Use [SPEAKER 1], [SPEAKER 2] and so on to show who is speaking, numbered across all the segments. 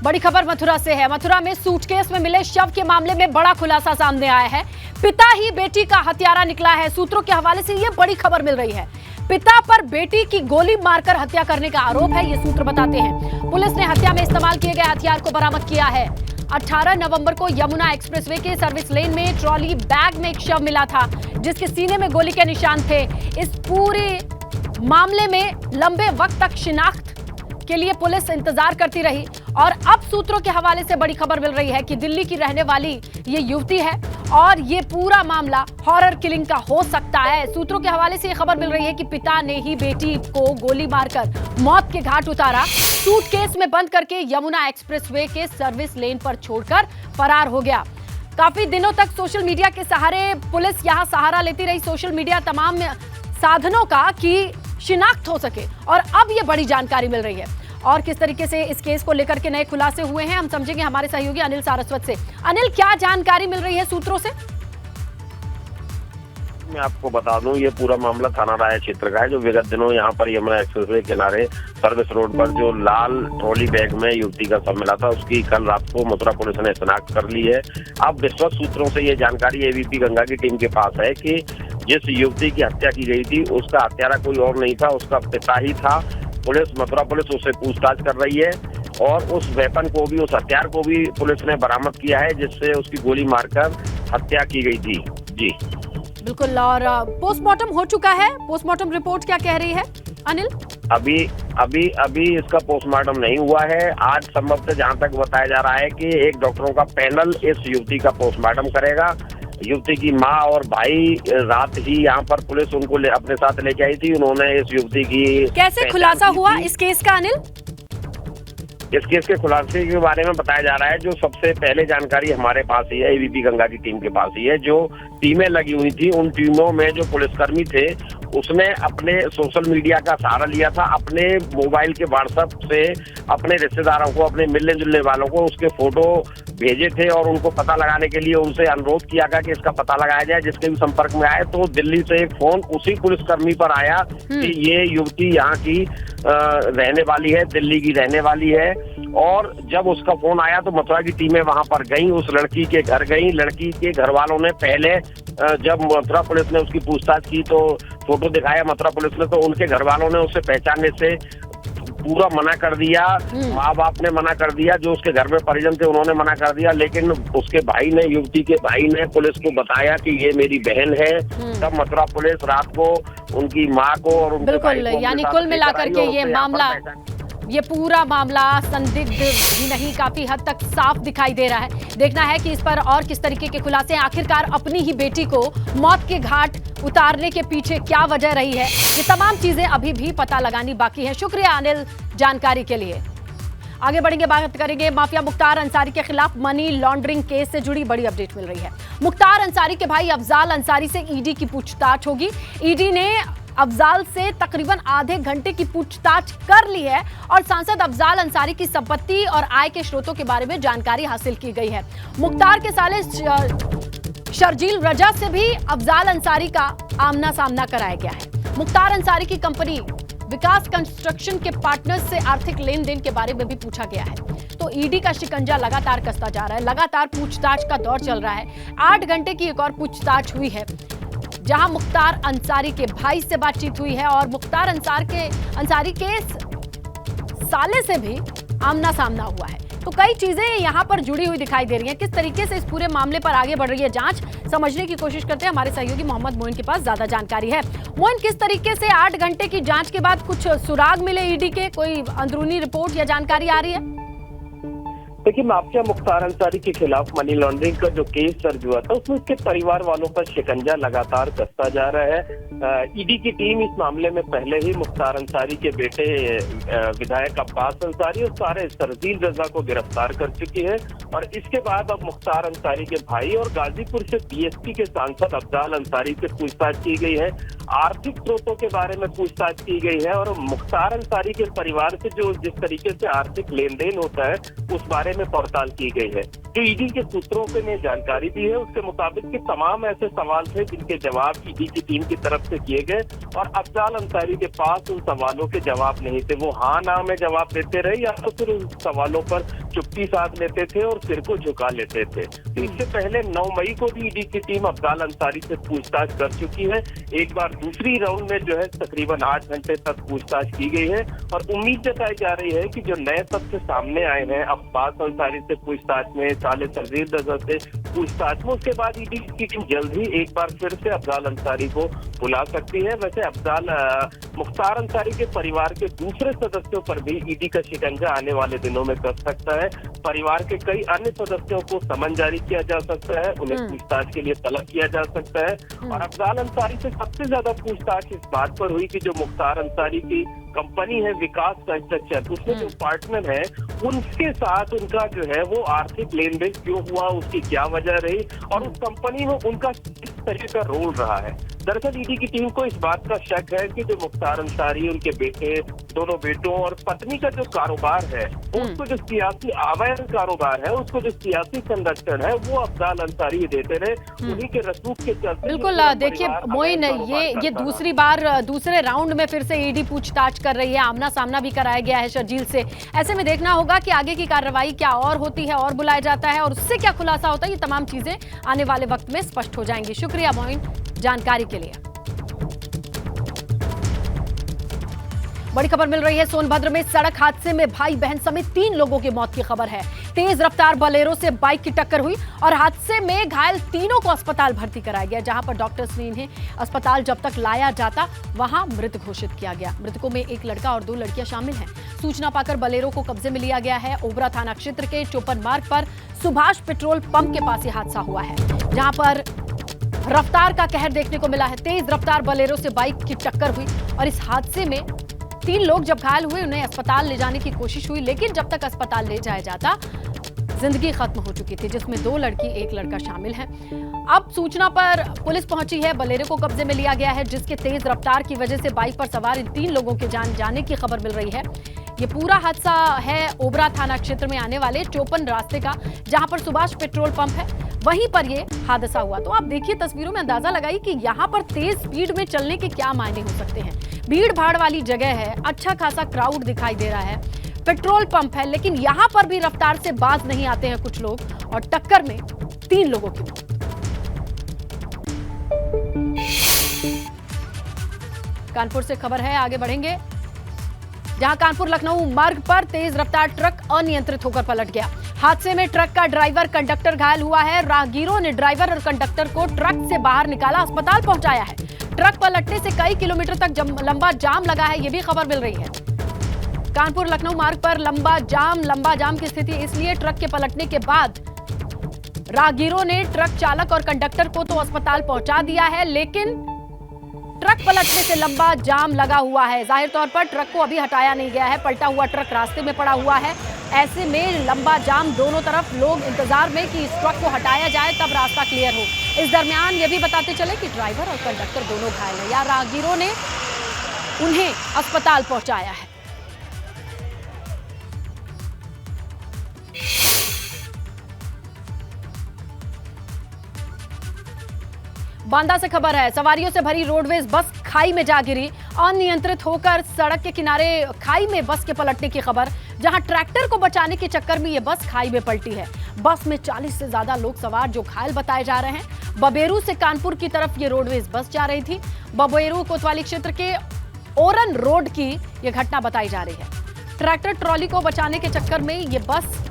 [SPEAKER 1] बड़ी खबर मथुरा से है। मथुरा में सूटकेस में मिले शव के मामले में बड़ा खुलासा सामने आया है। पिता ही बेटी का हत्यारा निकला है। सूत्रों के हवाले से यह बड़ी खबर मिल रही है। पिता पर बेटी की गोली मारकर हत्या करने का आरोप है, ये सूत्र बताते हैं। पुलिस ने हत्या में इस्तेमाल किए गए हथियार को बरामद किया है। 18 नवंबर को यमुना एक्सप्रेसवे के सर्विस लेन में ट्रॉली बैग में एक शव मिला था, जिसके सीने में गोली के निशान थे। इस पूरे मामले में लंबे वक्त तक शिनाख्त के लिए पुलिस इंतजार करती रही और अब सूत्रों के हवाले से बड़ी खबर मिल रही है कि दिल्ली की रहने वाली ये युवती है और ये पूरा मामला हॉरर किलिंग का हो सकता है। सूत्रों के हवाले से ये खबर मिल रही है कि पिता ने ही बेटी को गोली मारकर मौत के घाट उतारा, सूटकेस में बंद करके यमुना एक्सप्रेसवे के सर्विस लेन पर छोड़कर फरार हो गया। काफी दिनों तक सोशल मीडिया के सहारे पुलिस यहां सहारा लेती रही, सोशल मीडिया तमाम साधनों का कि शिनाख्त हो सके, और अब ये बड़ी जानकारी मिल रही है। और किस तरीके से इस केस को लेकर के नए खुलासे हुए हैं, हम समझेंगे हमारे सहयोगी अनिल सारस्वत से। अनिल, क्या जानकारी मिल रही है सूत्रों से?
[SPEAKER 2] मैं आपको बता दूं, ये पूरा मामला थाना राय क्षेत्र का है, जो विगत दिनों यहाँ पर यमुना एक्सप्रेसवे किनारे सर्विस रोड पर जो लाल ट्रॉली बैग में युवती का शव मिला था, उसकी कल रात को मथुरा पुलिस ने शिनाख्त कर ली है। अब विश्वस्त सूत्रों से ये जानकारी एबीपी गंगा की टीम के पास है कि जिस युवती की हत्या की गई थी उसका हत्यारा कोई और नहीं था, उसका पिता ही था। मथुरा पुलिस उससे पूछताछ कर रही है और उस वेपन को भी, उस हथियार को भी पुलिस ने बरामद किया है, जिससे उसकी गोली मारकर हत्या की गई थी। जी
[SPEAKER 1] बिल्कुल। और पोस्टमार्टम हो चुका है, पोस्टमार्टम रिपोर्ट क्या कह रही है अनिल?
[SPEAKER 2] अभी इसका पोस्टमार्टम नहीं हुआ है। आज संभवतः जहां तक बताया जा रहा है कि एक डॉक्टरों का पैनल इस युवती का पोस्टमार्टम करेगा। युवती की माँ और भाई रात ही यहाँ पर पुलिस उनको अपने साथ लेके आई थी। उन्होंने इस युवती की
[SPEAKER 1] कैसे खुलासा हुआ इस केस का अनिल?
[SPEAKER 2] इस केस के खुलासे के बारे में बताया जा रहा है, जो सबसे पहले जानकारी हमारे पास ही है, एबीपी गंगा की टीम के पास ही है। जो टीमें लगी हुई थी, उन टीमों में जो पुलिसकर्मी थे, उसने अपने सोशल मीडिया का सहारा लिया था। अपने मोबाइल के व्हाट्सएप से अपने रिश्तेदारों को, अपने मिलने जुलने वालों को उसके फोटो भेजे थे और उनको पता लगाने के लिए उनसे अनुरोध किया गया कि इसका पता लगाया जाए। जिसके भी संपर्क में आए तो दिल्ली से एक फोन उसी पुलिसकर्मी पर आया कि ये युवती यहाँ की रहने वाली है, दिल्ली की रहने वाली है। और जब उसका फोन आया तो मथुरा की टीमें वहां पर गईं, उस लड़की के घर गईं। लड़की के घर वालों ने पहले जब मथुरा पुलिस ने उसकी पूछताछ की तो फोटो दिखाया मथुरा पुलिस ने, तो उनके घर वालों ने उसे पहचानने से पूरा मना कर दिया। माँ बाप ने मना कर दिया, जो उसके घर में परिजन थे उन्होंने मना कर दिया। लेकिन उसके भाई ने, युवती के भाई ने पुलिस को बताया कि ये मेरी बहन है। तब मथुरा पुलिस रात को उनकी माँ को और उनके भाई को,
[SPEAKER 1] यानी कुल मिलाकर के ये मामला, ये पूरा मामला संदिग्ध भी नहीं, काफी हद तक साफ दिखाई दे रहा है। देखना है कि इस पर और किस तरीके के खुलासे, आखिरकार अपनी ही बेटी को मौत के घाट उतारने के पीछे क्या वजह रही है, ये तमाम चीजें अभी भी पता लगानी बाकी है। शुक्रिया अनिल जानकारी के लिए। आगे बढ़ेंगे, बात करेंगे माफिया मुख्तार अंसारी के खिलाफ मनी लॉन्ड्रिंग केस से जुड़ी बड़ी अपडेट मिल रही है। मुख्तार अंसारी के भाई अफजाल अंसारी से ईडी की पूछताछ होगी। ईडी ने अफजाल से तकरीबन आधे घंटे की पूछताछ कर ली है और सांसद अफजाल अंसारी की संपत्ति और आय के स्रोतों के बारे में जानकारी हासिल की गई है। मुख्तार के साले शर्जील रजा से भी अफजाल अंसारी का आमना सामना कराया गया है। मुख्तार अंसारी की कंपनी विकास कंस्ट्रक्शन के पार्टनर्स से आर्थिक लेन देन के बारे में भी पूछा गया है। तो ईडी का शिकंजा लगातार कसता जा रहा है, लगातार पूछताछ का दौर चल रहा है। 8 घंटे की एक और पूछताछ हुई है, जहां मुख्तार अंसारी के भाई से बातचीत हुई है और मुख्तार अंसारी के साले से भी आमना सामना हुआ है। तो कई चीजें यहां पर जुड़ी हुई दिखाई दे रही हैं। किस तरीके से इस पूरे मामले पर आगे बढ़ रही है जांच, समझने की कोशिश करते हैं। हमारे सहयोगी मोहम्मद मोइन के पास ज्यादा जानकारी है। मोइन, किस तरीके से 8 घंटे की जांच के बाद कुछ सुराग मिले ईडी के, कोई अंदरूनी रिपोर्ट या जानकारी आ रही है?
[SPEAKER 3] देखिए, माफिया मुख्तार अंसारी के खिलाफ मनी लॉन्ड्रिंग का जो केस दर्ज हुआ था, उसमें उसके परिवार वालों पर शिकंजा लगातार कसता जा रहा है। ईडी की टीम इस मामले में पहले ही मुख्तार अंसारी के बेटे विधायक अब्बास अंसारी और सारे शर्जील रजा को गिरफ्तार कर चुकी है। और इसके बाद अब मुख्तार अंसारी के भाई और गाजीपुर से बीएसपी के सांसद अफजाल अंसारी से पूछताछ की गई है। आर्थिक स्रोतों के बारे में पूछताछ की गई है और मुख्तार अंसारी के परिवार से जो जिस तरीके से आर्थिक लेन देन होता है उस बारे में पड़ताल की गई है। जो ईडी के सूत्रों के ने जानकारी दी है उसके मुताबिक कि तमाम ऐसे सवाल थे जिनके जवाब ईडी की टीम की तरफ से किए गए और अफजाल अंसारी के पास उन सवालों के जवाब नहीं थे। वो हाँ ना में जवाब देते रहे या तो फिर उन सवालों पर चुप्पी साध लेते थे और सिर को झुका लेते थे। इससे पहले 9 मई को भी ईडी की टीम अफजाल अंसारी से पूछताछ कर चुकी है। एक बार दूसरी राउंड में जो है तकरीबन 8 घंटे तक पूछताछ की गई है और उम्मीद जताई जा रही है कि जो नए तथ्य सामने आए हैं अब्बास अंसारी से पूछताछ में, साले सरजीर नजर से पूछताछ में, उसके बाद ईडी की टीम जल्द ही एक बार फिर से अफजाल अंसारी को बुला सकती है। वैसे अफजाल मुख्तार अंसारी के परिवार के दूसरे सदस्यों पर भी ईडी का शिकंजा आने वाले दिनों में कस सकता है। परिवार के कई अन्य सदस्यों को समन जारी किया जा सकता है, उन्हें पूछताछ के लिए तलब किया जा सकता है। और अफजाल अंसारी से सबसे ज्यादा पूछताछ इस बात पर हुई कि जो मुख्तार अंसारी की कंपनी है विकास कंस्ट्रक्शन, उसमें जो पार्टनर है उनके साथ उनका जो है वो आर्थिक लेन देन क्यों हुआ, उसकी क्या वजह रही और उस कंपनी में उनका किस तरह का रोल रहा है। दरअसल ईडी की टीम को इस बात का शक है कि जो मुख्तार अंसारी, उनके बेटे, दोनों बेटों और पत्नी का जो कारोबार है, उसको जो सियासी अवैध कारोबार है, उसको जो सियासी संरक्षण है वो अफजाल अंसारी देते रहे, उन्हीं के रसूख के चलते।
[SPEAKER 1] बिल्कुल, देखिए मोइन, ये दूसरी बार दूसरे राउंड में फिर से ईडी पूछताछ कर रही है, आमना सामना भी कराया गया है शर्जील से। ऐसे में देखना होगा कि आगे की कार्रवाई क्या और होती है और बुलाया जाता है और उससे क्या खुलासा होता है। ये तमाम चीजें आने वाले वक्त में स्पष्ट हो जाएंगी। शुक्रिया मोइन जानकारी के लिए। बड़ी खबर मिल रही है सोनभद्र में सड़क हादसे में भाई बहन समेत 3 लोगों की मौत की खबर है। तेज रफ्तार बोलेरो से बाइक की टक्कर हुई और हादसे में घायल तीनों को अस्पताल भर्ती कराया गया, जहां पर डॉक्टर्स ने इन्हें अस्पताल जब तक लाया जाता वहां मृत घोषित किया गया। मृतकों में एक लड़का और 2 लड़कियां शामिल हैं। सूचना पाकर बोलेरो को कब्जे में लिया गया है। ओबरा थाना क्षेत्र के चोपन मार्ग पर सुभाष पेट्रोल पंप के पास यह हादसा हुआ है, जहां पर रफ्तार का कहर देखने को मिला है। तेज रफ्तार बोलेरो से बाइक की टक्कर हुई और इस हादसे में 3 लोग जब घायल हुए, उन्हें अस्पताल ले जाने की कोशिश हुई, लेकिन जब तक अस्पताल ले जाया जाता जिंदगी खत्म हो चुकी थी, जिसमें 2 लड़की 1 लड़का शामिल है। अब सूचना पर पुलिस पहुंची है, बोलेरो को कब्जे में लिया गया है, जिसके तेज रफ्तार की वजह से बाइक पर सवार इन 3 लोगों के जान जाने की खबर मिल रही है। ये पूरा हादसा है ओबरा थाना क्षेत्र में आने वाले चोपन रास्ते का, जहां पर सुभाष पेट्रोल पंप है, वहीं पर ये हादसा हुआ। तो आप देखिए तस्वीरों में, अंदाजा लगाइए कि यहाँ पर तेज स्पीड में चलने के क्या मायने हो सकते हैं। भीड़ भाड़ वाली जगह है, अच्छा खासा क्राउड दिखाई दे रहा है, पेट्रोल पंप है, लेकिन यहाँ पर भी रफ्तार से बाज नहीं आते हैं कुछ लोग और टक्कर में 3 लोगों की मौत। कानपुर से खबर है, आगे बढ़ेंगे, जहां कानपुर लखनऊ मार्ग पर तेज रफ्तार ट्रक अनियंत्रित होकर पलट गया। हादसे में ट्रक का ड्राइवर कंडक्टर घायल हुआ है। राहगीरों ने ड्राइवर और कंडक्टर को ट्रक से बाहर निकाला, अस्पताल पहुंचाया है। ट्रक पलटने से कई किलोमीटर तक लंबा जाम लगा है, यह भी खबर मिल रही है। कानपुर लखनऊ मार्ग पर लंबा जाम की स्थिति इसलिए ट्रक के पलटने के बाद राहगीरों ने ट्रक चालक और कंडक्टर को तो अस्पताल पहुंचा दिया है, लेकिन ट्रक पलटने से लंबा जाम लगा हुआ है। जाहिर तौर पर ट्रक को अभी हटाया नहीं गया है, पलटा हुआ ट्रक रास्ते में पड़ा हुआ है। ऐसे में लंबा जाम, दोनों तरफ लोग इंतजार में कि इस ट्रक को हटाया जाए तब रास्ता क्लियर हो। इस दरमियान ये भी बताते चले कि ड्राइवर और कंडक्टर दोनों घायल हैं या राहगीरों ने उन्हें अस्पताल पहुंचाया है। बांदा से खबर है, सवारियों से भरी रोडवेज बस खाई में जा गिरी। अनियंत्रित होकर सड़क के किनारे खाई में बस के पलटने की खबर, जहां ट्रैक्टर को बचाने के चक्कर में यह बस खाई में पलटी है। बस में 40 से ज्यादा लोग सवार जो घायल बताए जा रहे हैं। बबेरू से कानपुर की तरफ ये रोडवेज बस जा रही थी। बबेरू कोतवाली क्षेत्र के ओरन रोड की यह घटना बताई जा रही है। ट्रैक्टर ट्रॉली को बचाने के चक्कर में ये बस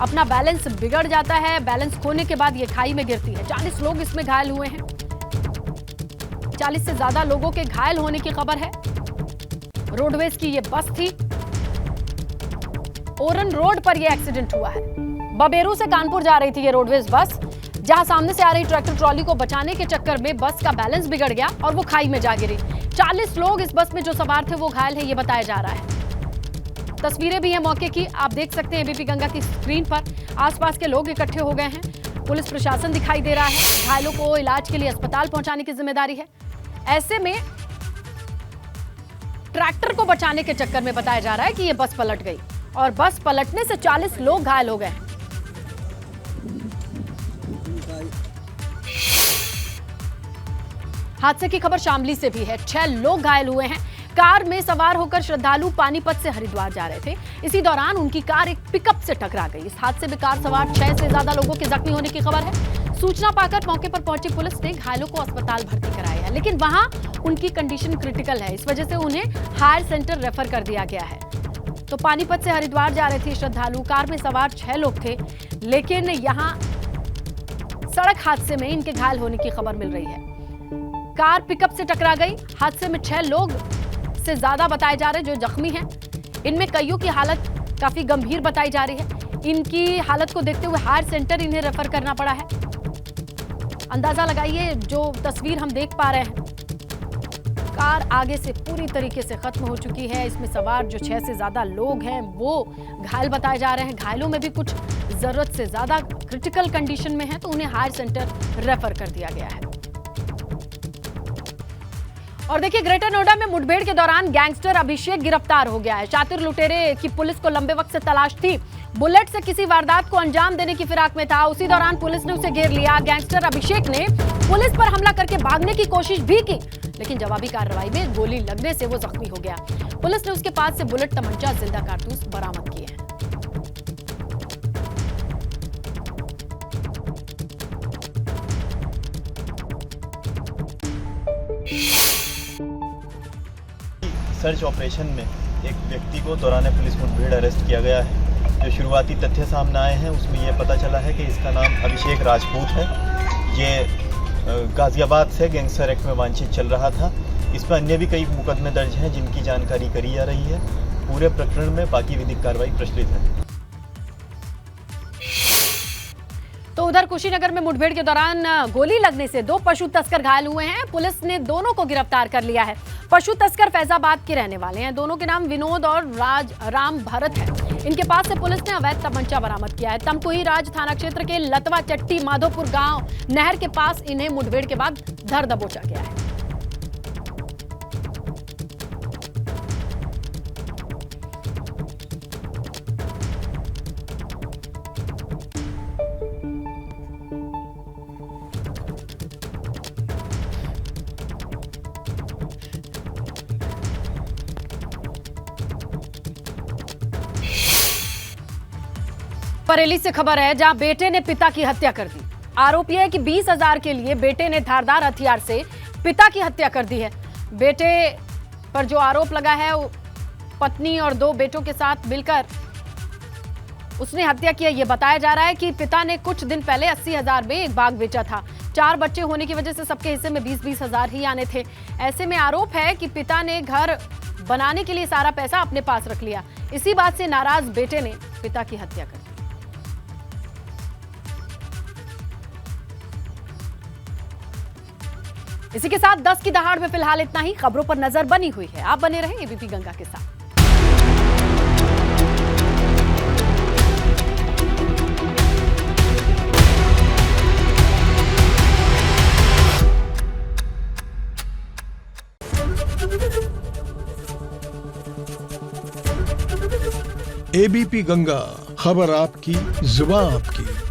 [SPEAKER 1] अपना बैलेंस बिगड़ जाता है। बैलेंस खोने के बाद ये खाई में गिरती है। 40 लोग इसमें घायल हुए हैं। 40 से ज्यादा लोगों के घायल होने की खबर है। रोडवेज की ये बस थी। ओरन रोड पर यह एक्सीडेंट हुआ है। बबेरू से कानपुर जा रही थी ये रोडवेज बस, जहां सामने से आ रही ट्रैक्टर ट्रॉली को बचाने के चक्कर में बस का बैलेंस बिगड़ गया और वो खाई में जा गिरी। 40 लोग इस बस में जो सवार थे वो घायल है, ये बताया जा रहा है। तस्वीरें भी हैं मौके की, आप देख सकते हैं एबीपी गंगा की स्क्रीन पर। आसपास के लोग इकट्ठे हो गए हैं। पुलिस प्रशासन दिखाई दे रहा है। घायलों को इलाज के लिए अस्पताल पहुंचाने की जिम्मेदारी है। ऐसे में ट्रैक्टर को बचाने के चक्कर में बताया जा रहा है कि ये बस पलट गई और बस पलटने से 40 लोग घायल हो गए हैं। हादसे की खबर शामली से भी है। 6 लोग घायल हुए हैं। कार में सवार होकर श्रद्धालु पानीपत से हरिद्वार जा रहे थे। इसी दौरान उनकी कार एक पिकअप से टकरा गई। इस हादसे में कार सवार 6 से ज्यादा लोगों के जख्मी होने की खबर है। सूचना पाकर मौके पर पहुंची पुलिस ने घायलों को अस्पताल भर्ती कराया है, लेकिन वहां उनकी कंडीशन क्रिटिकल है। इस वजह से उन्हें हायर सेंटर रेफर कर दिया गया है। तो पानीपत से हरिद्वार जा रहे थे श्रद्धालु। कार में सवार 6 लोग थे, लेकिन यहाँ सड़क हादसे में इनके घायल होने की खबर मिल रही है। कार पिकअप से टकरा गई। हादसे में 6 लोग से ज्यादा बताए जा रहे जो जख्मी हैं। इनमें कईयों की हालत काफी गंभीर बताई जा रही है। इनकी हालत को देखते हुए हायर सेंटर इन्हें रेफर करना पड़ा है। अंदाजा लगाइए, जो तस्वीर हम देख पा रहे हैं, कार आगे से पूरी तरीके से खत्म हो चुकी है। इसमें सवार जो 6 से ज्यादा लोग हैं वो घायल बताए जा रहे हैं। घायलों में भी कुछ जरूरत से ज्यादा क्रिटिकल कंडीशन में है, तो उन्हें हायर सेंटर रेफर कर दिया गया है। और देखिए, ग्रेटर नोएडा में मुठभेड़ के दौरान गैंगस्टर अभिषेक गिरफ्तार हो गया है। शातिर लुटेरे की पुलिस को लंबे वक्त से तलाश थी। बुलेट से किसी वारदात को अंजाम देने की फिराक में था। उसी दौरान पुलिस ने उसे घेर लिया। गैंगस्टर अभिषेक ने पुलिस पर हमला करके भागने की कोशिश भी की, लेकिन जवाबी कार्रवाई में गोली लगने से वो जख्मी हो गया। पुलिस ने उसके पास से बुलेट, तमंचा, जिंदा कारतूस बरामद किए हैं।
[SPEAKER 4] सर्च ऑपरेशन में एक व्यक्ति को दौरान पुलिस मुठभेड़ अरेस्ट किया गया है। जो शुरुआती तथ्य सामने आए हैं उसमें यह पता चला है कि इसका नाम अभिषेक राजपूत है। ये गाजियाबाद से गैंगस्टर एक्ट में वांछित चल रहा था। इस पर अन्य भी कई मुकदमे दर्ज हैं जिनकी जानकारी करी जा रही है। पूरे प्रकरण में बाकी विधिक कार्रवाई प्रचलित है।
[SPEAKER 1] तो उधर कुशीनगर में मुठभेड़ के दौरान गोली लगने से 2 पशु तस्कर घायल हुए हैं। पुलिस ने दोनों को गिरफ्तार कर लिया है। पशु तस्कर फैजाबाद के रहने वाले हैं। दोनों के नाम विनोद और राम भरत है। इनके पास से पुलिस ने अवैध तमंचा बरामद किया है। तमकुही राज थाना क्षेत्र के लतवा चट्टी माधोपुर गांव नहर के पास इन्हें मुठभेड़ के बाद धर दबोचा गया है। बरेली से खबर है, जहां बेटे ने पिता की हत्या कर दी। आरोप यह है कि 20,000 के लिए बेटे ने धारदार हथियार से पिता की हत्या कर दी है। बेटे पर जो आरोप लगा है, पत्नी और 2 बेटों के साथ मिलकर उसने हत्या की है। यह बताया जा रहा है कि पिता ने कुछ दिन पहले 80,000 में एक बाग बेचा था। 4 बच्चे होने की वजह से सबके हिस्से में 20,000 ही आने थे। ऐसे में आरोप है कि पिता ने घर बनाने के लिए सारा पैसा अपने पास रख लिया। इसी बात से नाराज बेटे ने पिता की हत्या कर दी। इसी के साथ 10 की दहाड़ में फिलहाल इतना ही। खबरों पर नजर बनी हुई है। आप बने रहें एबीपी गंगा के साथ।
[SPEAKER 5] एबीपी गंगा, खबर आपकी, जुबान आपकी।